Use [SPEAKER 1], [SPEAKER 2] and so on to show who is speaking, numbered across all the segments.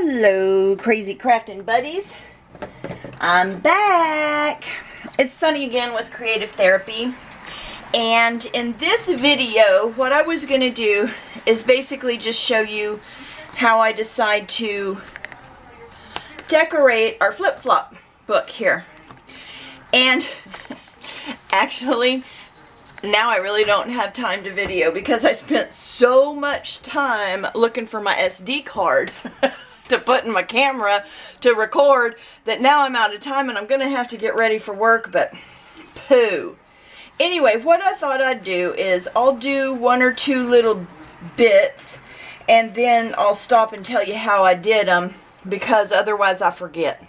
[SPEAKER 1] Hello, crazy crafting buddies. I'm back. It's Sunny again with Creative Therapy. And in this video, what I was going to do is basically just show you how I decide to decorate our flip-flop book here. And actually, now I really don't have time to video because I spent so much time looking for my SD card to put in my camera to record that now I'm out of time and I'm going to have to get ready for work, but poo. Anyway, what I thought I'd do is I'll do one or two little bits and then I'll stop and tell you how I did them because otherwise I forget.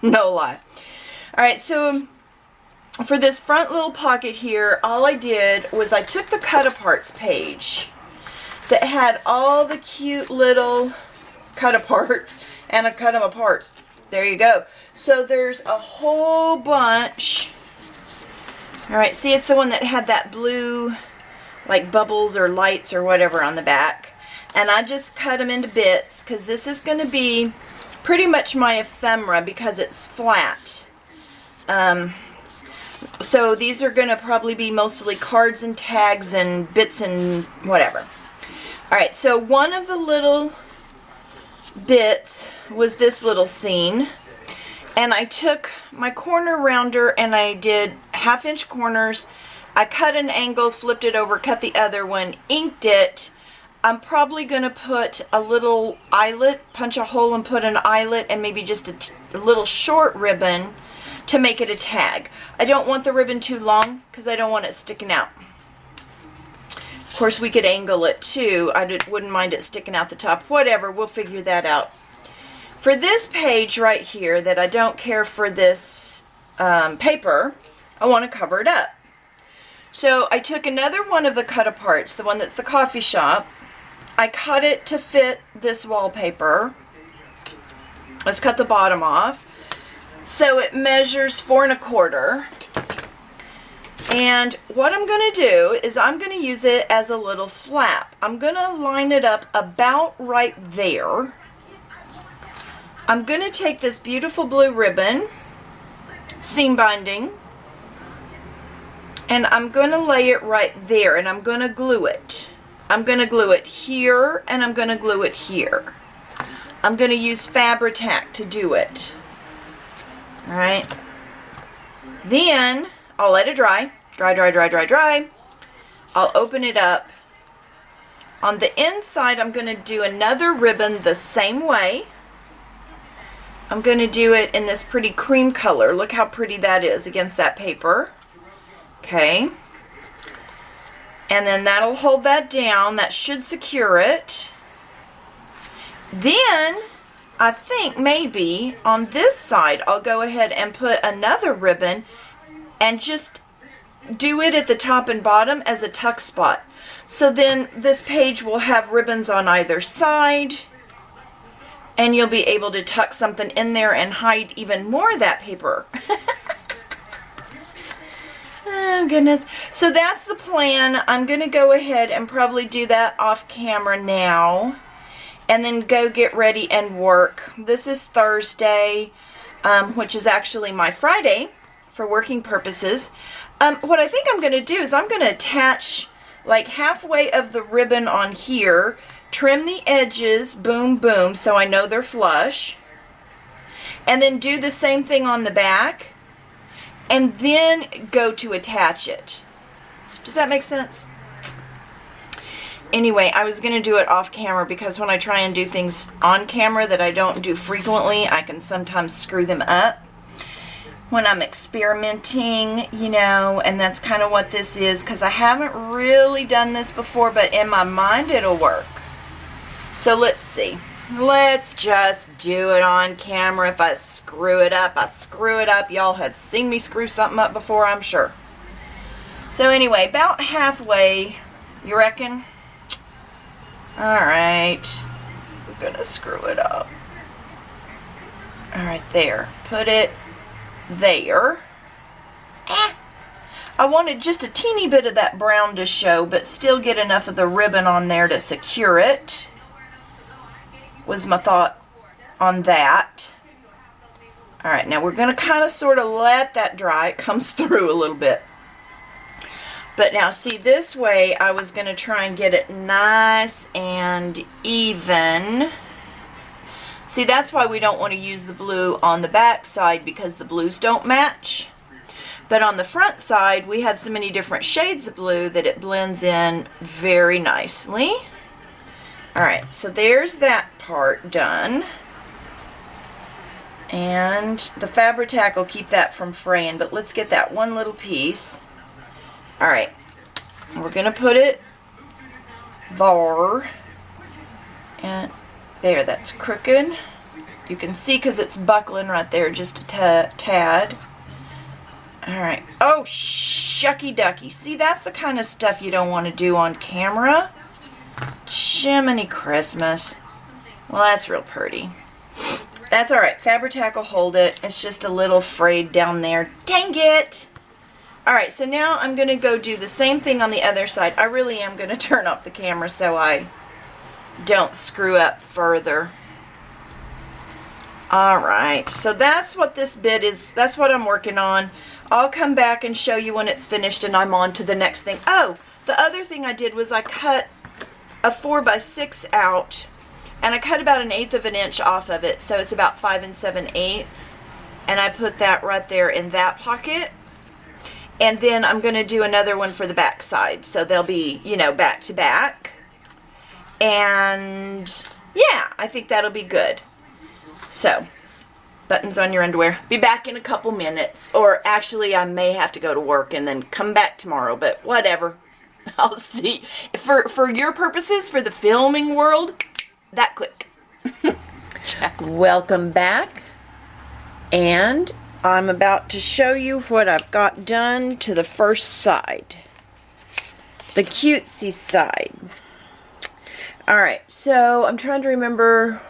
[SPEAKER 1] No lie. Alright, so for this front little pocket here, all I did was I took the cut-aparts page that had all the cute little cut-aparts and I cut them apart. There you go. So there's a whole bunch. Alright, see, it's the one that had that blue, like bubbles or lights or whatever on the back. And I just cut them into bits because this is going to be pretty much my ephemera because it's flat. So these are going to probably be mostly cards and tags and bits and whatever. Alright, so one of the little bits was this little scene. And I took my corner rounder and I did 1/2-inch corners. I cut an angle, flipped it over, cut the other one, inked it. I'm probably going to put a little eyelet, punch a hole and put an eyelet and maybe just a little short ribbon to make it a tag. I don't want the ribbon too long because I don't want it sticking out. Of course, we could angle it too. I wouldn't mind it sticking out the top. Whatever, we'll figure that out. For this page right here that I don't care for this paper, I want to cover it up. So I took another one of the cut-aparts, the one that's the coffee shop. I cut it to fit this wallpaper. Let's cut the bottom off. So it measures 4 1/4. And what I'm going to do is I'm going to use it as a little flap. I'm going to line it up about right there. I'm going to take this beautiful blue ribbon, seam binding, and I'm going to lay it right there and I'm going to glue it. I'm going to glue it here and I'm going to glue it here. I'm going to use Fabri-Tac to do it. Alright, then I'll let it dry. Dry. I'll open it up. On the inside, I'm going to do another ribbon the same way. I'm going to do it in this pretty cream color. Look how pretty that is against that paper. Okay. And then that'll hold that down. That should secure it. Then I think maybe on this side I'll go ahead and put another ribbon and just do it at the top and bottom as a tuck spot. So then this page will have ribbons on either side and you'll be able to tuck something in there and hide even more of that paper. Oh goodness. So that's the plan. I'm going to go ahead and probably do that off camera now. And then go get ready and work. This is Thursday, which is actually my Friday for working purposes. What I think I'm going to do is I'm going to attach like halfway of the ribbon on here, trim the edges, boom, boom, so I know they're flush. And then do the same thing on the back. And then go to attach it. Does that make sense? Anyway, I was going to do it off camera because when I try and do things on camera that I don't do frequently, I can sometimes screw them up when I'm experimenting, you know, and that's kind of what this is because I haven't really done this before, but in my mind it'll work. So let's see. Let's just do it on camera. If I screw it up, I screw it up. Y'all have seen me screw something up before, I'm sure. So anyway, about halfway, you reckon? Alright, I'm going to screw it up. Alright, there. Put it there. I wanted just a teeny bit of that brown to show, but still get enough of the ribbon on there to secure it, was my thought. on that. Alright, now we're going to kind of sort of let that dry. It comes through a little bit. But now see, this way I was going to try and get it nice and even. See, that's why we don't want to use the blue on the back side, because the blues don't match. But on the front side, we have so many different shades of blue that it blends in very nicely. Alright, so there's that part done. And the Fabri-Tac will keep that from fraying, but let's get that one little piece. Alright, we're going to put it there. And there, that's crooked. You can see because it's buckling right there just a tad. Alright. Oh, shucky ducky. See, that's the kind of stuff you don't want to do on camera. Jiminy Christmas. Well, that's real pretty. That's alright. Fabri-Tac will hold it. It's just a little frayed down there. Dang it! Alright, so now I'm going to go do the same thing on the other side. I really am going to turn off the camera so I don't screw up further. Alright, so that's what this bit is. That's what I'm working on. I'll come back and show you when it's finished and I'm on to the next thing. Oh, the other thing I did was I cut a 4x6 out, and I cut about 1/8 of an inch off of it, so it's about 5 7/8, and I put that right there in that pocket. And then I'm going to do another one for the back side, so they'll be, you know, back to back. And yeah, I think that'll be good. So, buttons on your underwear. Be back in a couple minutes, or actually I may have to go to work and then come back tomorrow, but whatever. I'll see. For your purposes, for the filming world, that quick. Welcome back. And I'm about to show you what I've got done to the first side. The cutesy side. Alright, so I'm trying to remember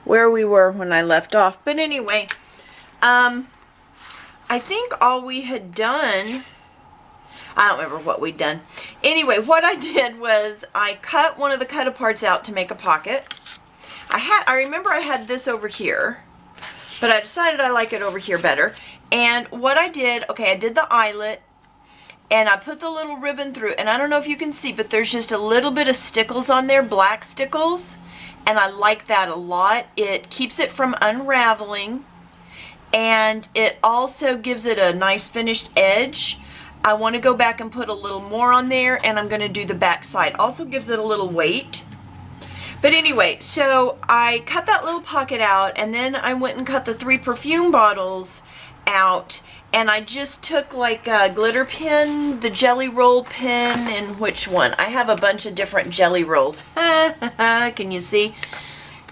[SPEAKER 1] where we were when I left off. But anyway, I think all we had done, I don't remember what we'd done. Anyway, what I did was I cut one of the cut-aparts out to make a pocket. I remember I had this over here, but I decided I like it over here better. And what I did, okay, I did the eyelet, and I put the little ribbon through, and I don't know if you can see, but there's just a little bit of stickles on there, black stickles, and I like that a lot. It keeps it from unraveling, and it also gives it a nice finished edge. I want to go back and put a little more on there, and I'm going to do the back side. Also gives it a little weight. But anyway, so I cut that little pocket out, and then I went and cut the 3 perfume bottles out, and I just took like a glitter pin, the jelly roll pin, and which one? I have a bunch of different jelly rolls. Can you see?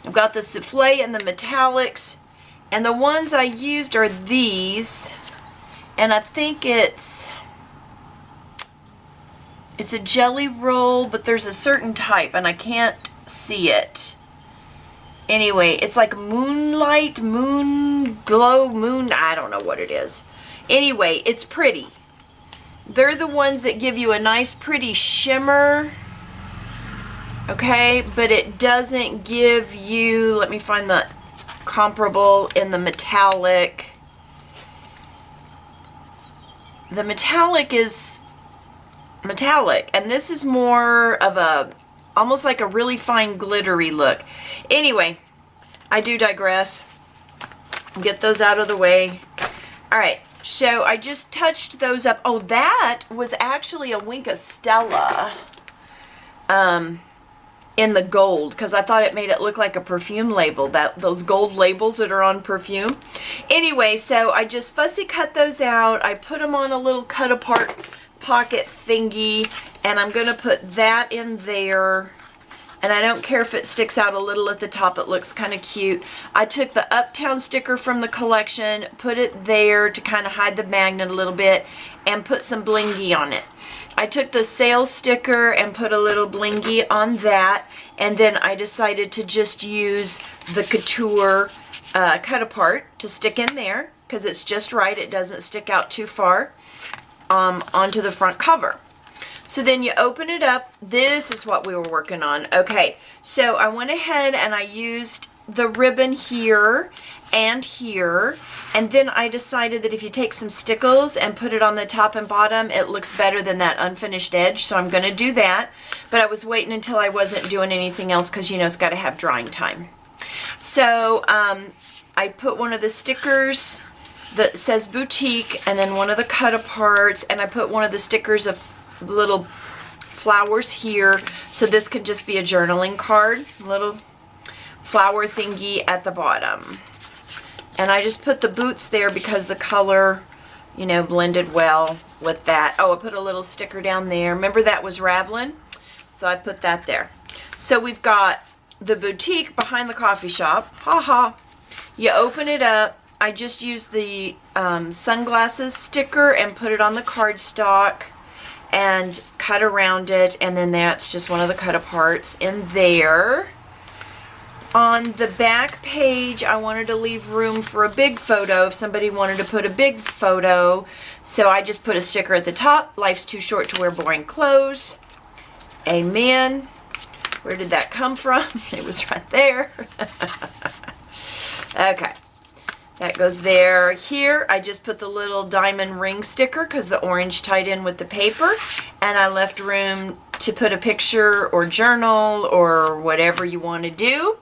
[SPEAKER 1] I've got the souffle and the metallics, and the ones I used are these, and I think it's a jelly roll, but there's a certain type, and I can't see it. Anyway, it's like moonlight, moon glow, moon, I don't know what it is. Anyway, it's pretty. They're the ones that give you a nice pretty shimmer. Okay, but it doesn't give you, let me find the comparable in the metallic. The metallic is metallic, and this is more of a almost like a really fine glittery look. Anyway, I do digress. Get those out of the way. Alright, so I just touched those up. Oh, that was actually a Winka Stella in the gold, because I thought it made it look like a perfume label, those gold labels that are on perfume. Anyway, so I just fussy cut those out. I put them on a little cut apart pocket thingy, and I'm going to put that in there, and I don't care if it sticks out a little at the top. It looks kind of cute. I took the Uptown sticker from the collection, put it there to kind of hide the magnet a little bit, and put some blingy on it. I took the sales sticker and put a little blingy on that, and then I decided to just use the Couture cut apart to stick in there, because it's just right. It doesn't stick out too far onto the front cover. So then you open it up. This is what we were working on. Okay, so I went ahead and I used the ribbon here and here, and then I decided that if you take some stickles and put it on the top and bottom, it looks better than that unfinished edge, so I'm going to do that. But I was waiting until I wasn't doing anything else because, you know, it's got to have drying time. So I put one of the stickers that says boutique, and then one of the cut-aparts, and I put one of the stickers of little flowers here, so this could just be a journaling card, little flower thingy at the bottom. And I just put the boots there because the color, you know, blended well with that. Oh, I put a little sticker down there. Remember that was Ravelin? So I put that there. So we've got the boutique behind the coffee shop. Ha. You open it up. I just used the sunglasses sticker and put it on the cardstock and cut around it, and then that's just one of the cut-aparts in there. On the back page, I wanted to leave room for a big photo if somebody wanted to put a big photo, so I just put a sticker at the top. Life's too short to wear boring clothes. Amen. Where did that come from? It was right there. Okay. That goes there. Here, I just put the little diamond ring sticker because the orange tied in with the paper, and I left room to put a picture or journal or whatever you want to do.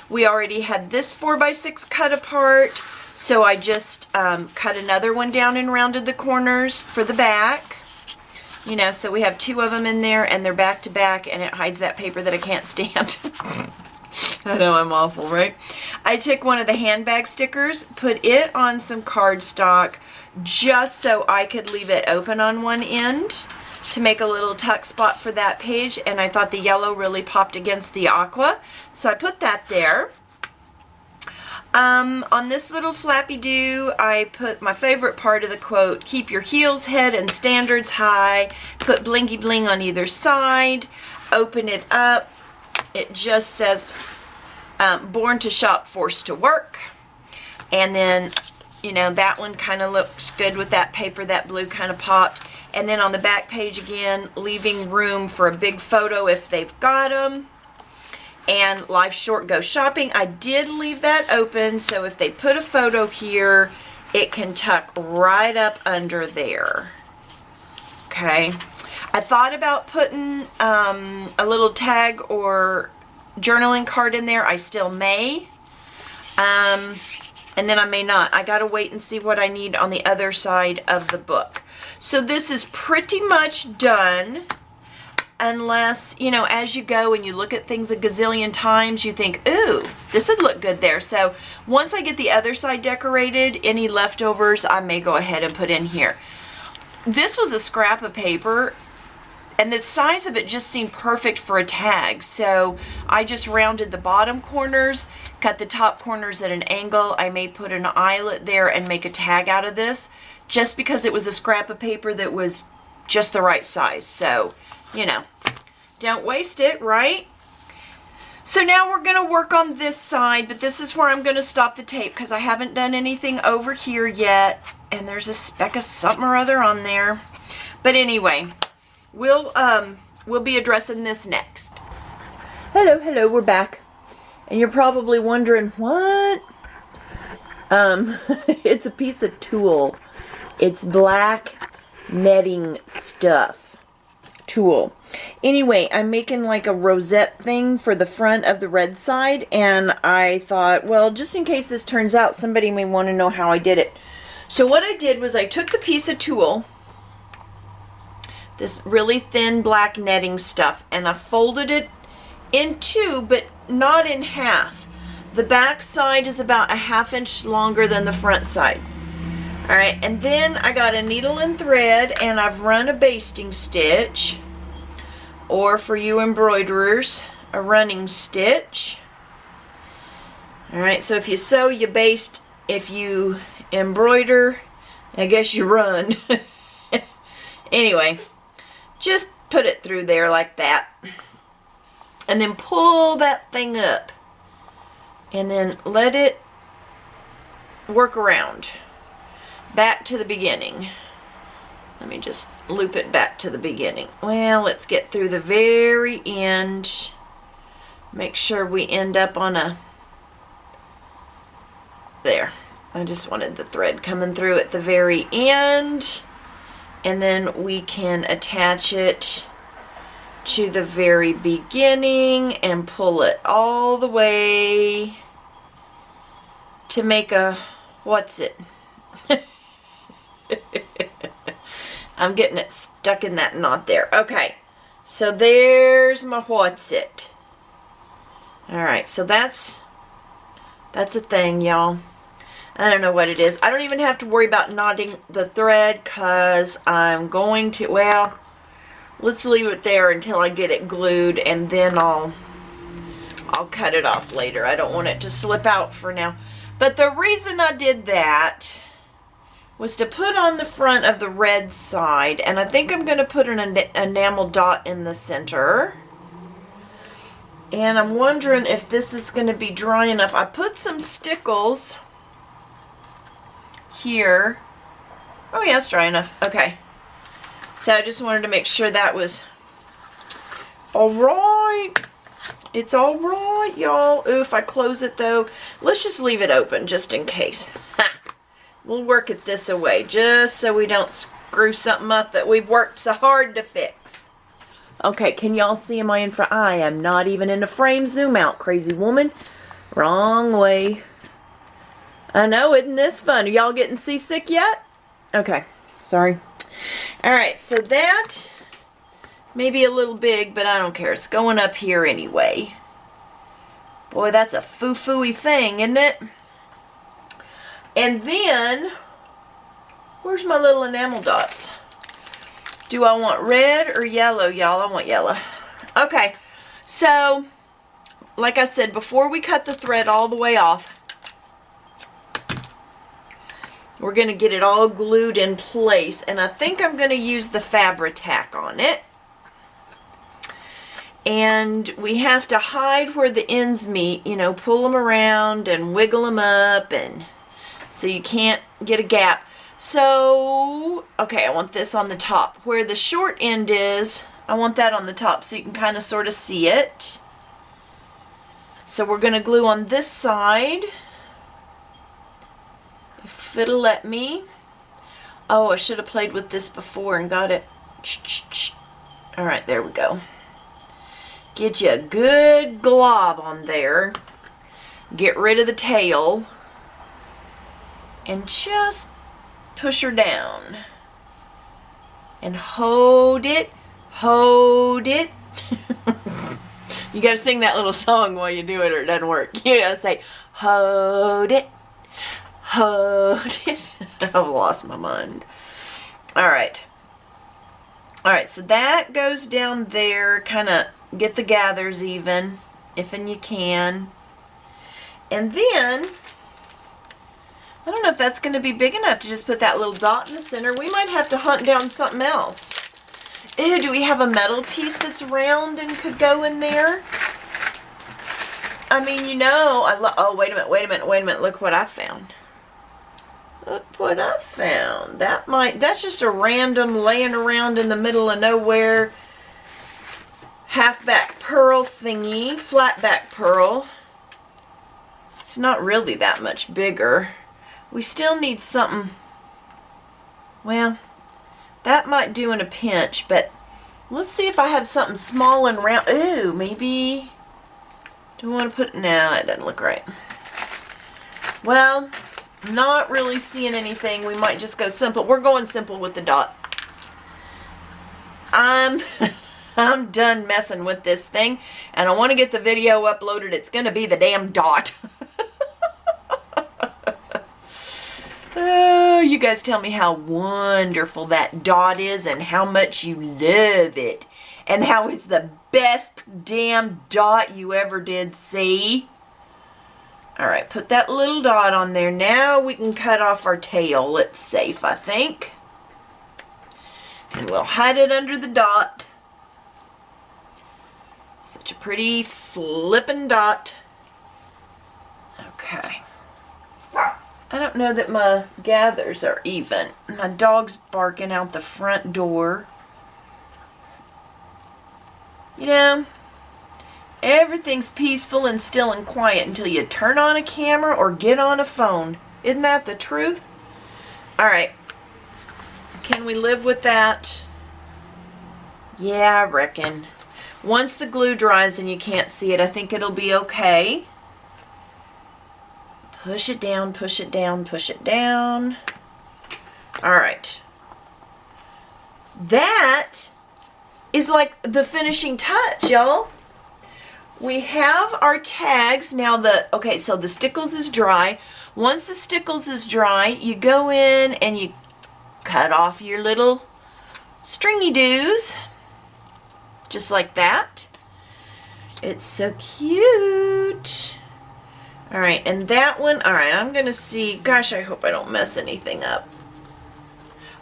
[SPEAKER 1] We already had this 4x6 cut apart, so I just cut another one down and rounded the corners for the back. You know, so we have two of them in there, and they're back to back, and it hides that paper that I can't stand. I know I'm awful, right? I took one of the handbag stickers, put it on some cardstock just so I could leave it open on one end to make a little tuck spot for that page, and I thought the yellow really popped against the aqua, so I put that there. On this little flappy do, I put my favorite part of the quote, keep your heels, head, and standards high, put blinky bling on either side, open it up. It just says, born to shop, forced to work. And then, you know, that one kind of looks good with that paper. That blue kind of popped. And then on the back page again, leaving room for a big photo if they've got them. And life's short, go shopping. I did leave that open, so if they put a photo here, it can tuck right up under there. Okay. I thought about putting a little tag or journaling card in there. I still may. And then I may not. I gotta wait and see what I need on the other side of the book. So this is pretty much done, unless, you know, as you go and you look at things a gazillion times, you think, ooh, this would look good there. So once I get the other side decorated, any leftovers I may go ahead and put in here. This was a scrap of paper, and the size of it just seemed perfect for a tag, so I just rounded the bottom corners, cut the top corners at an angle. I may put an eyelet there and make a tag out of this, just because it was a scrap of paper that was just the right size. So, you know, don't waste it, right? So now we're going to work on this side, but this is where I'm going to stop the tape because I haven't done anything over here yet, and there's a speck of something or other on there. But anyway, we'll be addressing this next. Hello, we're back. And you're probably wondering, what? It's a piece of tulle. It's black netting stuff. Tulle. Anyway, I'm making like a rosette thing for the front of the red side, and I thought, well, just in case this turns out, somebody may want to know how I did it. So what I did was I took the piece of tulle, this really thin black netting stuff, and I folded it in two, but not in half. The back side is about a 1/2 inch longer than the front side. Alright, and then I got a needle and thread, and I've run a basting stitch, or for you embroiderers, a running stitch. Alright, so if you sew, you baste. If you embroider, I guess you run. Anyway, just put it through there like that. And then pull that thing up. And then let it work around. Back to the beginning. Let me just loop it back to the beginning. Well, let's get through the very end. Make sure we end up on a There. I just wanted the thread coming through at the very end, and then we can attach it to the very beginning and pull it all the way to make a, what's it? I'm getting it stuck in that knot there. Okay, so there's my what's it. Alright, so that's a thing, y'all. I don't know what it is. I don't even have to worry about knotting the thread because I'm going to, well, let's leave it there until I get it glued, and then I'll cut it off later. I don't want it to slip out for now. But the reason I did that was to put on the front of the red side, and I think I'm going to put an enamel dot in the center. And I'm wondering if this is going to be dry enough. I put some stickles here. Oh yeah, it's dry enough. Okay. So I just wanted to make sure that was alright. It's alright, y'all. Ooh, if I close it though, let's just leave it open just in case. Ha! We'll work it this away just so we don't screw something up that we've worked so hard to fix. Okay, can y'all see? Am I in front? I am not even in the frame. Zoom out, crazy woman. Wrong way. I know, isn't this fun? Are y'all getting seasick yet? Okay, sorry. Alright, so that may be a little big, but I don't care. It's going up here anyway. Boy, that's a foo-foo-y thing, isn't it? And then, where's my little enamel dots? Do I want red or yellow, y'all? I want yellow. Okay, so, like I said, before we cut the thread all the way off, we're going to get it all glued in place, and I think I'm going to use the Fabri-Tac on it. And we have to hide where the ends meet, you know, pull them around and wiggle them up, and so you can't get a gap. So, okay, I want this on the top. Where the short end is, I want that on the top so you can kind of sort of see it. So we're going to glue on this side. If it'll let me. Oh, I should have played with this before and got it. Alright, there we go. Get you a good glob on there. Get rid of the tail. And just push her down. And hold it. Hold it. You gotta sing that little song while you do it or it doesn't work. You gotta say, hold it. Hold it. I've lost my mind. Alright. Alright, so that goes down there. Kind of get the gathers even, if and you can. And then, I don't know if that's going to be big enough to just put that little dot in the center. We might have to hunt down something else. Ew, do we have a metal piece that's round and could go in there? I mean, you know, oh, wait a minute. Look what I found. Look what I found. That's just a random laying around in the middle of nowhere half back pearl thingy, flat back pearl. It's not really that much bigger. We still need something, well, that might do in a pinch, but let's see if I have something small and round. Ooh, maybe, do I want to put, no, that doesn't look right. Well, not really seeing anything. We might just go simple. We're going simple with the dot. I'm done messing with this thing, and I want to get the video uploaded. It's going to be the damn dot. Oh, you guys tell me how wonderful that dot is and how much you love it and how it's the best damn dot you ever did see. Alright, put that little dot on there. Now we can cut off our tail. It's safe, I think. And we'll hide it under the dot. Such a pretty flippin' dot. Okay. I don't know that my gathers are even. My dog's barking out the front door. You know, Everything's peaceful and still and quiet until you turn on a camera or get on a phone. Isn't that the truth? All right. Can we live with that? Yeah, I reckon. Once the glue dries and you can't see it, I think it'll be okay. Push it down, push it down, push it down. All right. That is like the finishing touch, y'all. We have our tags. Now okay, so the stickles is dry. Once the stickles is dry, you go in and you cut off your little stringy doos. Just like that. It's so cute. All right, and that one, all right, I'm gonna see, gosh, I hope I don't mess anything up.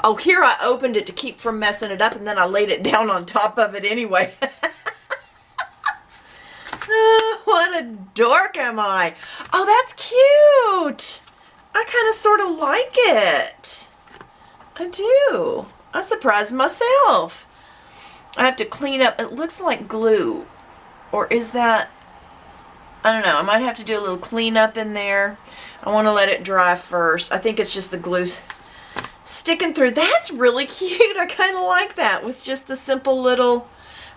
[SPEAKER 1] Oh, here I opened it to keep from messing it up, and then I laid it down on top of it anyway. Oh, what a dork am I? Oh, that's cute. I kind of sort of like it. I do. I surprised myself. I have to clean up. It looks like glue. Or is that... I don't know. I might have to do a little cleanup in there. I want to let it dry first. I think it's just the glue sticking through. That's really cute. I kind of like that with just the simple little...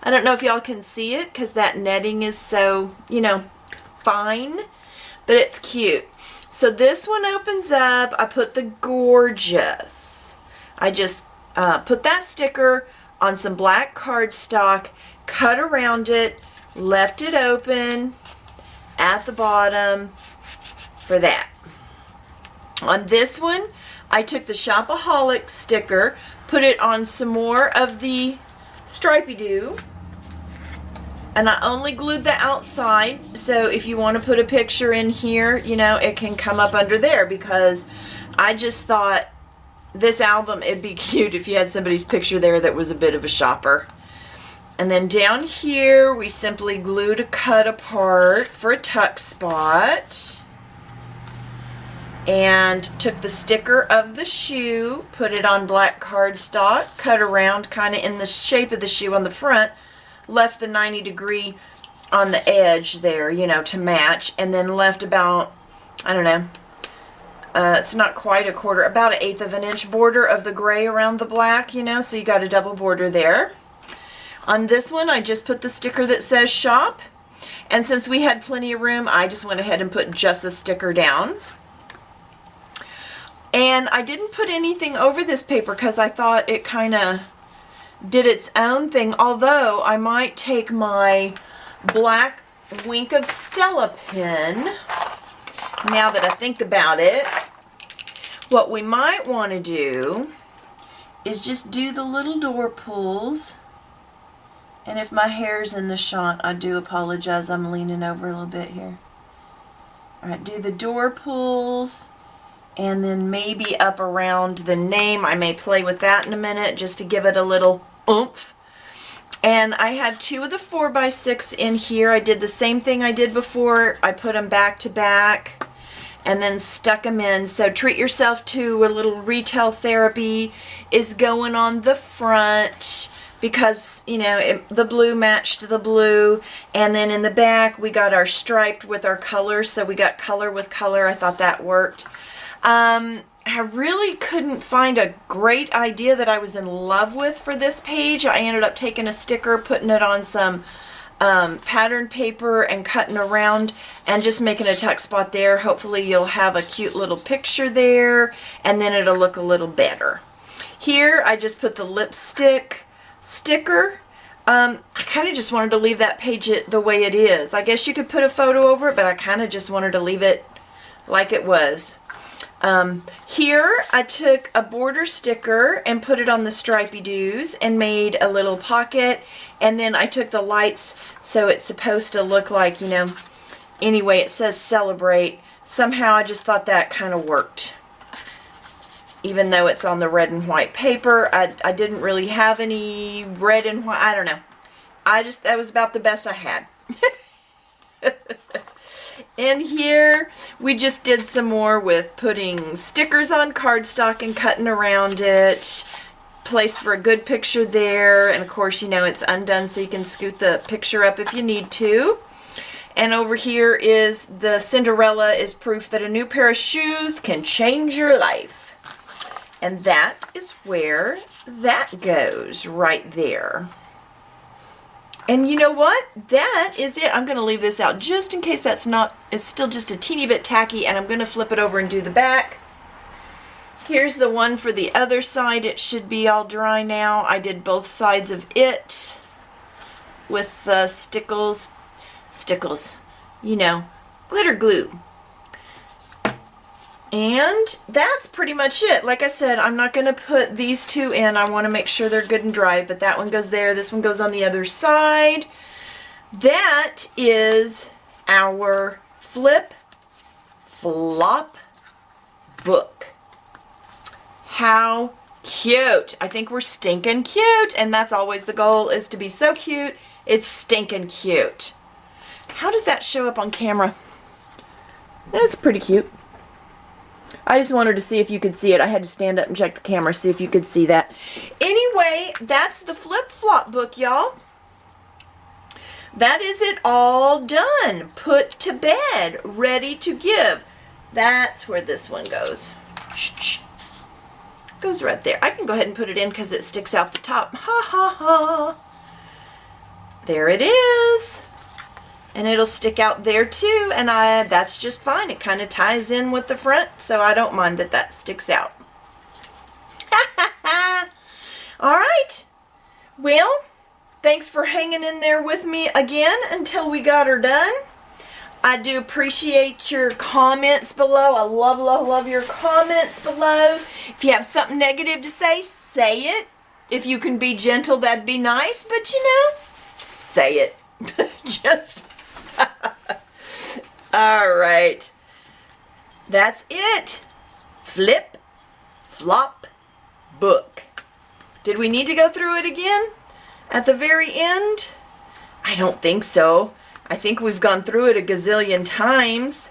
[SPEAKER 1] I don't know if y'all can see it because that netting is so, you know, fine. But it's cute. So this one opens up. I put the gorgeous. I just put that sticker on some black cardstock, cut around it, left it open at the bottom for that. On this one, I took the Shopaholic sticker, put it on some more of the Stripey-Doo, and I only glued the outside, so if you want to put a picture in here, you know, it can come up under there, because I just thought this album, it'd be cute if you had somebody's picture there that was a bit of a shopper. And then down here, we simply glued a cut apart for a tuck spot. And took the sticker of the shoe, put it on black cardstock, cut around kind of in the shape of the shoe on the front, left the 90-degree on the edge there, you know, to match, and then left about, I don't know, it's not quite a quarter, about 1/8 of an inch border of the gray around the black, you know, so you got a double border there. On this one, I just put the sticker that says shop, and since we had plenty of room, I just went ahead and put just the sticker down. And I didn't put anything over this paper because I thought it kind of did its own thing, although I might take my black Wink of Stella pen, now that I think about it. What we might want to do is just do the little door pulls. And if my hair's in the shot, I do apologize. I'm leaning over a little bit here. Alright, do the door pulls, and then maybe up around the name. I may play with that in a minute just to give it a little oomph. And I had 2 of the 4x6 in here. I did the same thing I did before. I put them back to back and then stuck them in. So treat yourself to a little retail therapy is going on the front, because, you know, the blue matched the blue, and then in the back we got our striped with our colors, so we got color with color. I thought that worked. I really couldn't find a great idea that I was in love with for this page. I ended up taking a sticker, putting it on some pattern paper and cutting around and just making a tuck spot there. Hopefully you'll have a cute little picture there, and then it'll look a little better. Here I just put the lipstick sticker. I kind of just wanted to leave that page the way it is. I guess you could put a photo over it, but I kind of just wanted to leave it like it was. Here I took a border sticker and put it on the Stripey-Doos and made a little pocket, and then I took the lights, so it's supposed to look like, you know, anyway, it says celebrate. Somehow I just thought that kind of worked. Even though it's on the red and white paper, I didn't really have any red and white, I don't know. That was about the best I had. And here we just did some more with putting stickers on cardstock and cutting around it. Place for a good picture there, and of course, you know, it's undone so you can scoot the picture up if you need to. And over here is the Cinderella is proof that a new pair of shoes can change your life. And that is where that goes, right there. And you know what? That is it. I'm going to leave this out just in case that's not, it's still just a teeny bit tacky, and I'm going to flip it over and do the back. Here's the one for the other side. It should be all dry now. I did both sides of it with stickles, you know, glitter glue. And that's pretty much it. Like I said, I'm not going to put these two in. I want to make sure they're good and dry, but that one goes there. This one goes on the other side. That is our flip flop book. How cute. I think we're stinking cute, and that's always the goal, is to be so cute. It's stinking cute. How does that show up on camera? That's pretty cute. I just wanted to see if you could see it. I had to stand up and check the camera, see if you could see that. Anyway, that's the flip-flop book, y'all. That is it all done. Put to bed. Ready to give. That's where this one goes. Shh. Goes right there. I can go ahead and put it in because it sticks out the top. Ha ha ha. There it is. And it'll stick out there too, and that's just fine. It kind of ties in with the front, so I don't mind that that sticks out. All right. Well, thanks for hanging in there with me again until we got her done. I do appreciate your comments below. I love, love, love your comments below. If you have something negative to say it. If you can be gentle, that'd be nice, but you know, say it. Just... All right, that's it. Flip, flop, book. Did we need to go through it again at the very end? I don't think so. I think we've gone through it a gazillion times,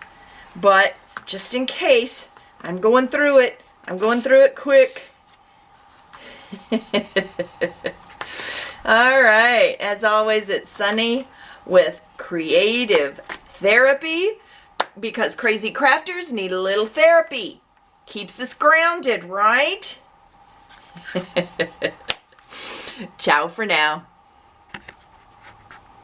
[SPEAKER 1] but just in case, I'm going through it. I'm going through it quick. All right, as always, it's Sunny with Creative Therapy, because crazy crafters need a little therapy. Keeps us grounded, right? Ciao for now.